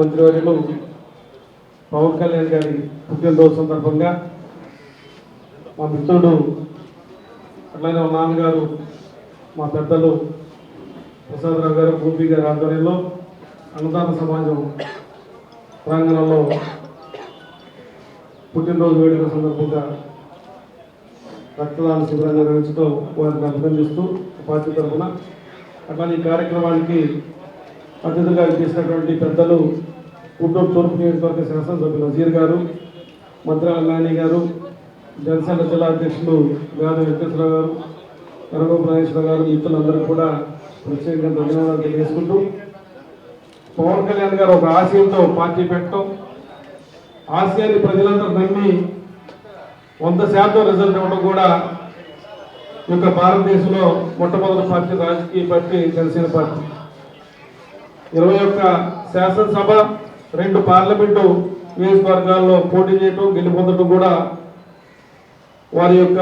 మంత్రివర్యులు పవన్ కళ్యాణ్ గారి పుట్టినరోజు సందర్భంగా మా మిత్రుడు అట్లానే మా నాన్నగారు మా పెద్దలు ప్రసాదరావు గారు గోపి గారి ఆధ్వర్యంలో అన్నదాన సమాజం ప్రాంగణంలో పుట్టినరోజు వేడుక సందర్భంగా రక్తదాన శిబిరం నిర్వహించడం వారిని అభినందిస్తూ పార్టీ తరఫున అట్లానే ఈ కార్యక్రమానికి అతిథిగా చేసినటువంటి పెద్దలు గుంటూరు తూర్పు నియోజకవర్గ శాసనసభ్యులు వజీర్ గారు, మంత్రాల నాని గారు, జనసేన జిల్లా అధ్యక్షులు గాది వెంకటేశ్వరరావు గారు, కరగోపు నాగేశ్వర గారు, మిత్రులందరూ కూడా ప్రత్యేకంగా ధన్యవాదాలు తెలియజేసుకుంటూ పవన్ కళ్యాణ్ గారు ఒక ఆశయంతో పార్టీ పెట్టడం, ఆశయాన్ని ప్రజలందరూ నమ్మి 100% రిజల్ట్ ఇవ్వడం కూడా ఈ యొక్క భారతదేశంలో మొట్టమొదటి పార్టీ రాజకీయ పార్టీ జనసేన పార్టీ. 21 శాసనసభ 2 పార్లమెంటు నియోజకవర్గాల్లో పోటీ చేయటం, గెలుపొందడం కూడా వారి యొక్క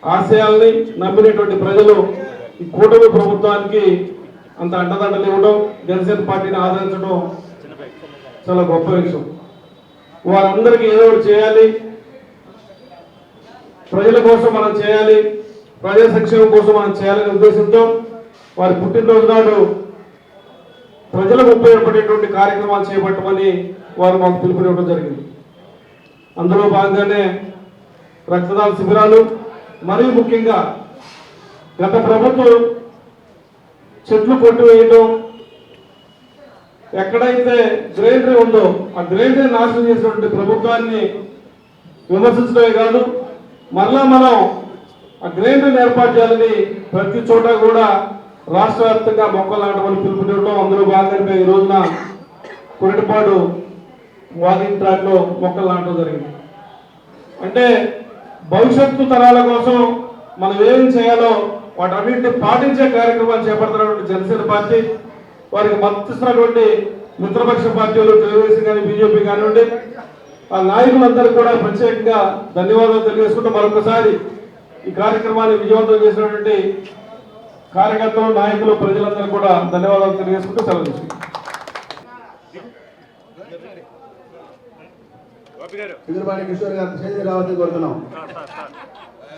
ఆశయాల్ని నమ్మినటువంటి ప్రజలు ఈ కూటమి ప్రభుత్వానికి అంత అండదండలు ఇవ్వడం, జనసేన పార్టీని ఆదరించడం చాలా గొప్ప విషయం. వారందరికీ ఏదో ఒకటి చేయాలి, ప్రజల కోసం మనం చేయాలి, ప్రజా సంక్షేమం కోసం మనం చేయాలనే ఉద్దేశంతో వారి పుట్టినరోజు నాడు ప్రజలకు ఉపయోగపడేటువంటి కార్యక్రమాలు చేపట్టమని వారు మాకు పిలుపునివ్వడం జరిగింది. అందులో భాగంగానే రక్తదాన శిబిరాలు, మరియు ముఖ్యంగా గత ప్రభుత్వం చెట్లు కొట్టివేయడం, ఎక్కడైతే గ్రైండరీ ఉందో ఆ గ్రైండరీ నాశనం చేసినటువంటి ప్రభుత్వాన్ని విమర్శించడమే కాదు, మరలా మనం ఆ గ్రైండరీని ఏర్పాటు చేయాలని ప్రతి చోట కూడా రాష్ట్ర వ్యాప్తంగా మొక్కలు నాటమని పిలుపునివ్వడం. అందులో భాగంగా ఈ రోజున కొరటిపాడు వాకింగ్ ట్రాక్ లో మొక్కలు నాటడం జరిగింది. అంటే భవిష్యత్తు తరాల కోసం మనం ఏం చేయాలో వాటన్నింటినీ పాటించే కార్యక్రమాలు చేపడుతున్నటువంటి జనసేన పార్టీ, వారికి మద్దతిస్తున్నటువంటి మిత్రపక్ష పార్టీలు తెలుగుదేశం కానీ బీజేపీ కానివ్వండి, ఆ నాయకులందరూ కూడా ప్రత్యేకంగా ధన్యవాదాలు తెలియజేసుకుంటూ మరొకసారి ఈ కార్యక్రమాన్ని విజయవంతం చేసినటువంటి కార్యకర్తలు, నాయకులు, ప్రజలందరూ కూడా ధన్యవాదాలు తెలియజేసుకుంటూ సెలవు తీసుకుంటాం. సింగపాటి కిషోర్ గారు స్టేజ్ రావాలని కోరుతున్నాం.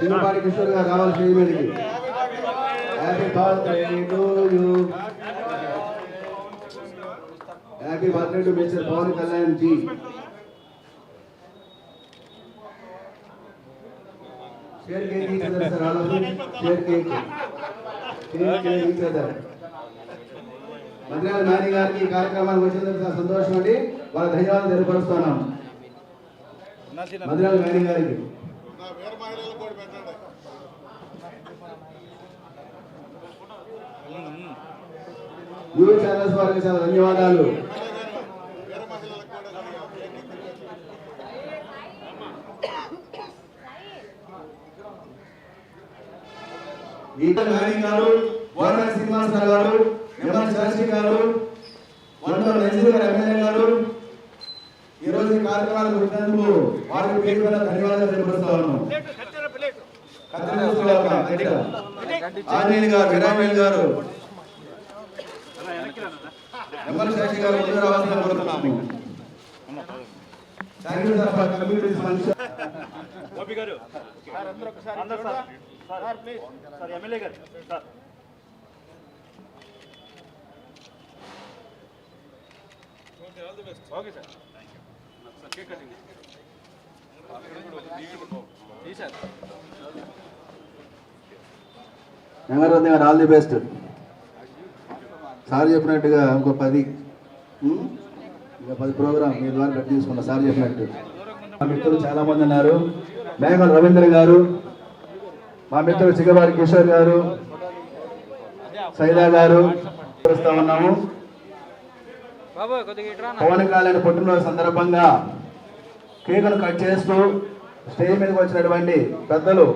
సింగపాటి కిషోర్ గారు రావాలి స్టేజ్ మీదకి. Happy birthday to you, happy birthday to mister Pawan Kalyan ji. Share cake each other sir, all of you share cake each other. Mantrala Nani గారికి ఈ కార్యక్రమానికి వచ్చినందుకు సంతోషం అండి, వాళ్ళ ధన్యవాదాలు తెలియపరుస్తున్నాం. మంత్రాల నాని గారికి న్యూస్ ఛానల్స్ వారికి చాలా ధన్యవాదాలు. నాని గారు, వరణ శ్రీనివాసరావు గారు, ఎమ్మెల్యే శాస్త్రి గారు, వంటల నజీర్ గారు, ఎమ్మెల్యే గారు ఈ రోజు ఈ కార్యక్రమాలకు వచ్చినందుకు వారికి పేరు మీద ధన్యవాదాలు తెలియపరుస్తా ఉన్నాం. ఆంజనేయులు గారు, విరామేల్ గారు, ఎమ్మెల్యే శాస్త్రి గారు ముందు రావాల్సిన కోరుతున్నాము. రంగారావు గారు ఆల్ ది బెస్ట్. సార్ చెప్పినట్టుగా ఇంకో 10 ప్రోగ్రామ్ మీ ద్వారా కట్ తీసుకున్నా. సార్ చెప్పినట్టు మా మిత్రులు చాలా మంది ఉన్నారు. మేఘల్ రవీంద్ర గారు, మా మిత్రులు చిగవారి కిషోర్ గారు, సైదా గారు చూస్తా ఉన్నాము. పవన్ కళ్యాణ్ పుట్టినరోజు సందర్భంగా కేకును కట్ చేస్తూ స్టేజ్ మీదకి వచ్చినటువంటి పెద్దలు